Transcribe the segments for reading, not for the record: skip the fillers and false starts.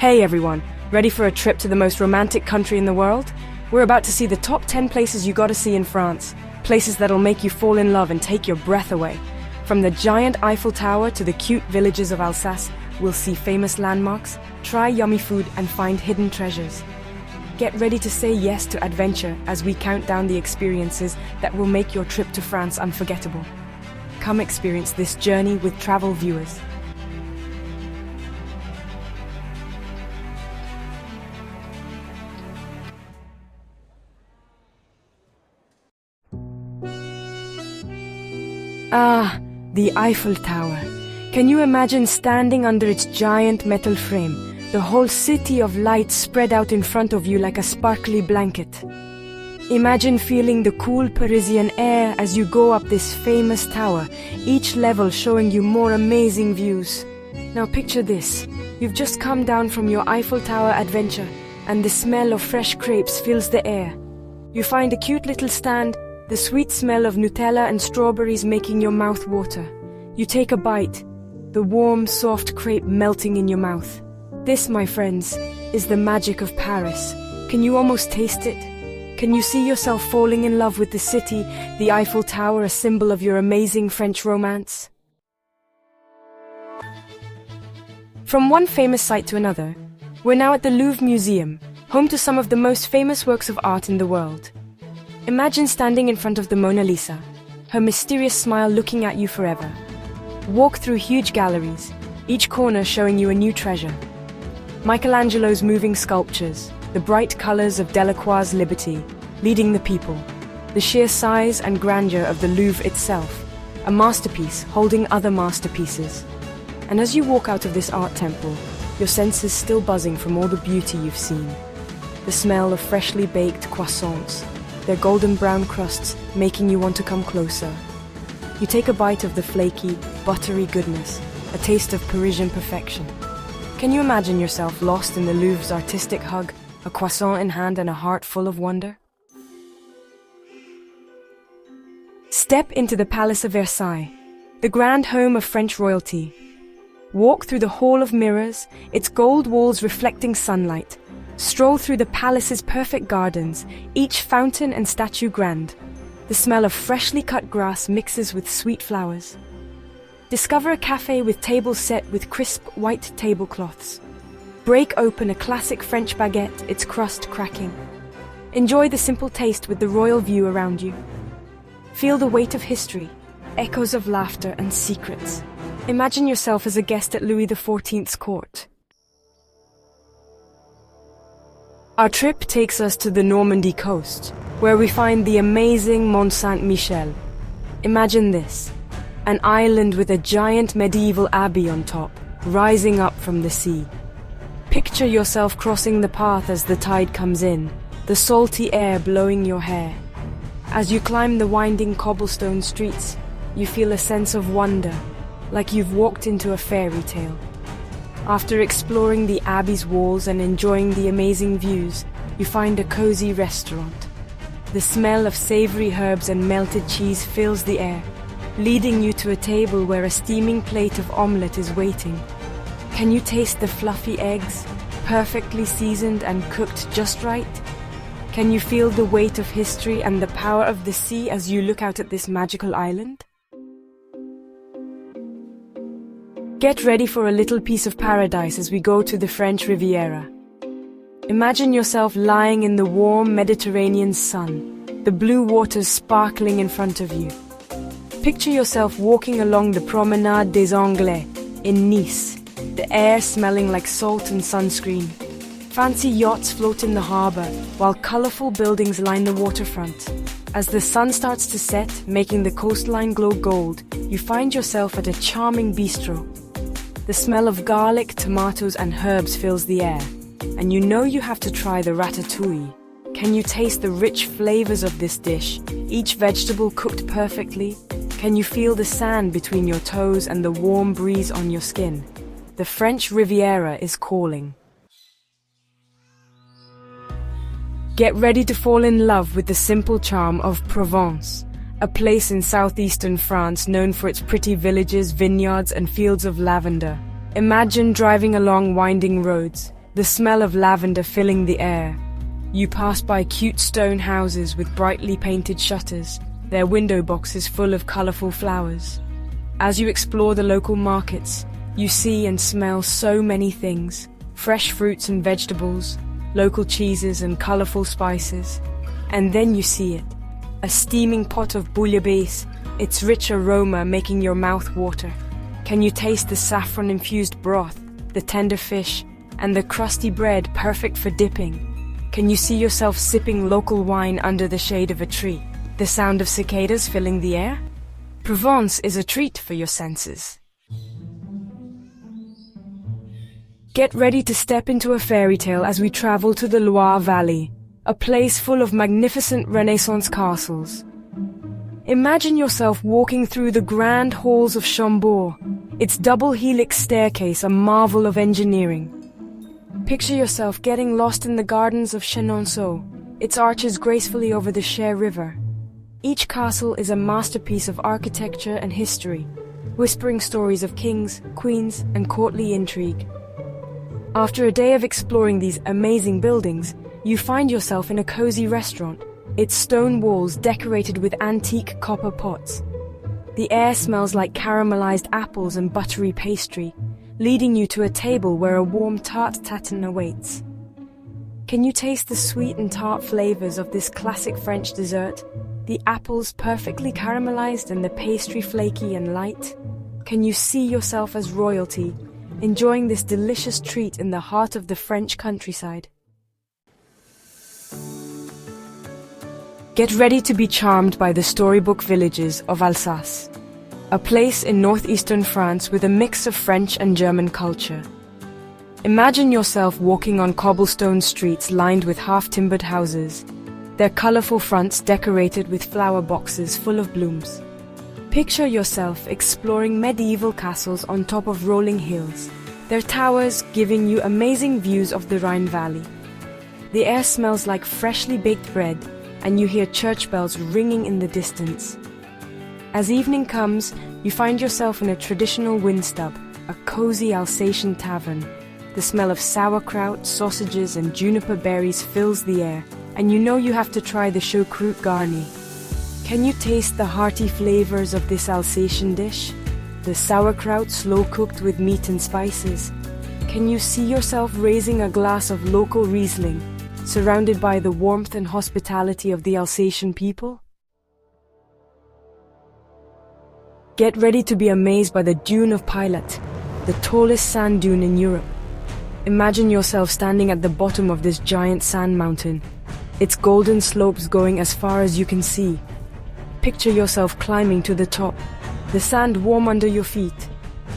Hey everyone, ready for a trip to the most romantic country in the world? We're about to see the top 10 places you gotta see in France. Places that'll make you fall in love and take your breath away. From the giant Eiffel Tower to the cute villages of Alsace, we'll see famous landmarks, try yummy food and find hidden treasures. Get ready to say yes to adventure as we count down the experiences that will make your trip to France unforgettable. Come experience this journey with travel viewers. Ah, the Eiffel Tower. Can you imagine standing under its giant metal frame, the whole city of lights spread out in front of you like a sparkly blanket? Imagine feeling the cool Parisian air as you go up this famous tower, each level showing you more amazing views. Now picture this. You've just come down from your Eiffel Tower adventure, and the smell of fresh crepes fills the air. You find a cute little stand, the sweet smell of Nutella and strawberries making your mouth water. You take a bite, the warm, soft crepe melting in your mouth. This, my friends, is the magic of Paris. Can you almost taste it? Can you see yourself falling in love with the city, the Eiffel Tower, a symbol of your amazing French romance? From one famous site to another, we're now at the Louvre Museum, home to some of the most famous works of art in the world. Imagine standing in front of the Mona Lisa, her mysterious smile looking at you forever. Walk through huge galleries, each corner showing you a new treasure. Michelangelo's moving sculptures, the bright colors of Delacroix's Liberty, leading the people. The sheer size and grandeur of the Louvre itself, a masterpiece holding other masterpieces. And as you walk out of this art temple, your senses still buzzing from all the beauty you've seen. The smell of freshly baked croissants, their golden brown crusts making you want to come closer. You take a bite of the flaky, buttery goodness, a taste of Parisian perfection. Can you imagine yourself lost in the Louvre's artistic hug, a croissant in hand and a heart full of wonder? Step into the Palace of Versailles, the grand home of French royalty. Walk through the Hall of Mirrors, its gold walls reflecting sunlight. Stroll through the palace's perfect gardens, each fountain and statue grand. The smell of freshly cut grass mixes with sweet flowers. Discover a cafe with tables set with crisp white tablecloths. Break open a classic French baguette, its crust cracking. Enjoy the simple taste with the royal view around you. Feel the weight of history, echoes of laughter and secrets. Imagine yourself as a guest at Louis XIV's court. Our trip takes us to the Normandy coast, where we find the amazing Mont Saint-Michel. Imagine this, an island with a giant medieval abbey on top, rising up from the sea. Picture yourself crossing the path as the tide comes in, the salty air blowing your hair. As you climb the winding cobblestone streets, you feel a sense of wonder, like you've walked into a fairy tale. After exploring the abbey's walls and enjoying the amazing views, you find a cozy restaurant. The smell of savory herbs and melted cheese fills the air, leading you to a table where a steaming plate of omelette is waiting. Can you taste the fluffy eggs, perfectly seasoned and cooked just right? Can you feel the weight of history and the power of the sea as you look out at this magical island? Get ready for a little piece of paradise as we go to the French Riviera. Imagine yourself lying in the warm Mediterranean sun, the blue waters sparkling in front of you. Picture yourself walking along the Promenade des Anglais in Nice, the air smelling like salt and sunscreen. Fancy yachts float in the harbor, while colorful buildings line the waterfront. As the sun starts to set, making the coastline glow gold, you find yourself at a charming bistro. The smell of garlic, tomatoes and herbs fills the air, and you know you have to try the ratatouille. Can you taste the rich flavors of this dish, each vegetable cooked perfectly? Can you feel the sand between your toes and the warm breeze on your skin? The French Riviera is calling. Get ready to fall in love with the simple charm of Provence, a place in southeastern France known for its pretty villages, vineyards and fields of lavender. Imagine driving along winding roads, the smell of lavender filling the air. You pass by cute stone houses with brightly painted shutters, their window boxes full of colorful flowers. As you explore the local markets, you see and smell so many things: fresh fruits and vegetables, local cheeses and colorful spices. And then you see it, a steaming pot of bouillabaisse, its rich aroma making your mouth water. Can you taste the saffron-infused broth, the tender fish, and the crusty bread perfect for dipping? Can you see yourself sipping local wine under the shade of a tree, the sound of cicadas filling the air? Provence is a treat for your senses. Get ready to step into a fairy tale as we travel to the Loire Valley, a place full of magnificent Renaissance castles. Imagine yourself walking through the grand halls of Chambord, its double helix staircase a marvel of engineering. Picture yourself getting lost in the gardens of Chenonceau, its arches gracefully over the Cher River. Each castle is a masterpiece of architecture and history, whispering stories of kings, queens, and courtly intrigue. After a day of exploring these amazing buildings, you find yourself in a cozy restaurant, its stone walls decorated with antique copper pots. The air smells like caramelized apples and buttery pastry, leading you to a table where a warm tart tatin awaits. Can you taste the sweet and tart flavors of this classic French dessert? The apples perfectly caramelized and the pastry flaky and light? Can you see yourself as royalty, enjoying this delicious treat in the heart of the French countryside? Get ready to be charmed by the storybook villages of Alsace, a place in northeastern France with a mix of French and German culture. Imagine yourself walking on cobblestone streets lined with half-timbered houses, their colorful fronts decorated with flower boxes full of blooms. Picture yourself exploring medieval castles on top of rolling hills, their towers giving you amazing views of the Rhine Valley. The air smells like freshly baked bread, and you hear church bells ringing in the distance. As evening comes, you find yourself in a traditional windstub, a cozy Alsatian tavern. The smell of sauerkraut, sausages, and juniper berries fills the air, and you know you have to try the choucroute garni. Can you taste the hearty flavors of this Alsatian dish? The sauerkraut slow-cooked with meat and spices. Can you see yourself raising a glass of local Riesling, surrounded by the warmth and hospitality of the Alsatian people? Get ready to be amazed by the Dune of Pilat, the tallest sand dune in Europe. Imagine yourself standing at the bottom of this giant sand mountain, its golden slopes going as far as you can see. Picture yourself climbing to the top, the sand warm under your feet.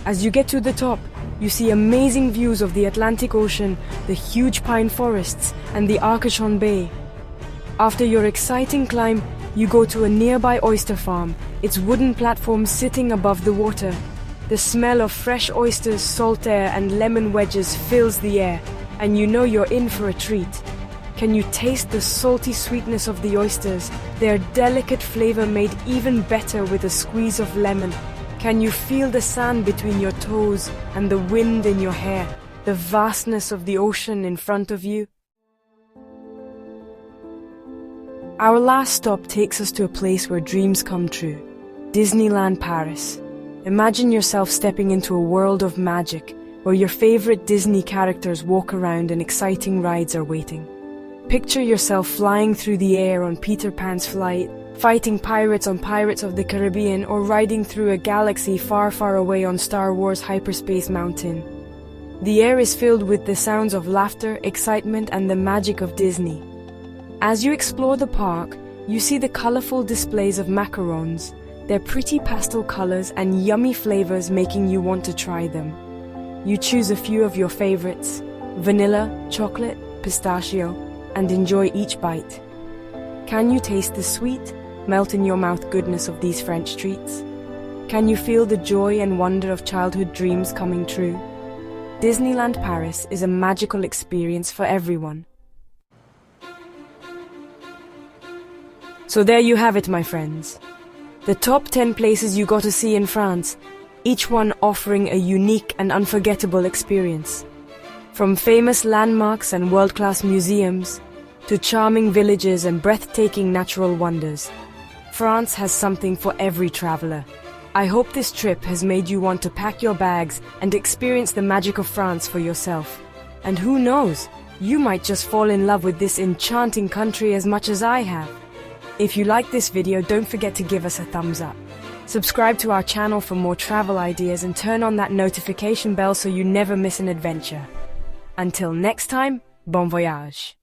As you get to the top, you see amazing views of the Atlantic Ocean, the huge pine forests, and the Arcachon Bay. After your exciting climb, you go to a nearby oyster farm, its wooden platform sitting above the water. The smell of fresh oysters, salt air, and lemon wedges fills the air, and you know you're in for a treat. Can you taste the salty sweetness of the oysters, their delicate flavor made even better with a squeeze of lemon? Can you feel the sand between your toes and the wind in your hair, the vastness of the ocean in front of you? Our last stop takes us to a place where dreams come true, Disneyland Paris. Imagine yourself stepping into a world of magic, where your favorite Disney characters walk around and exciting rides are waiting. Picture yourself flying through the air on Peter Pan's flight, fighting pirates on Pirates of the Caribbean, or riding through a galaxy far, far away on Star Wars Hyperspace Mountain. The air is filled with the sounds of laughter, excitement, and the magic of Disney. As you explore the park, you see the colorful displays of macarons, their pretty pastel colors and yummy flavors making you want to try them. You choose a few of your favorites, vanilla, chocolate, pistachio, and enjoy each bite. Can you taste the sweet, melt-in-your-mouth goodness of these French treats? Can you feel the joy and wonder of childhood dreams coming true? Disneyland Paris is a magical experience for everyone. So there you have it, my friends. The top 10 places you got to see in France, each one offering a unique and unforgettable experience. From famous landmarks and world-class museums to charming villages and breathtaking natural wonders, France has something for every traveler. I hope this trip has made you want to pack your bags and experience the magic of France for yourself. And who knows, you might just fall in love with this enchanting country as much as I have. If you like this video, don't forget to give us a thumbs up. Subscribe to our channel for more travel ideas and turn on that notification bell so you never miss an adventure. Until next time, bon voyage!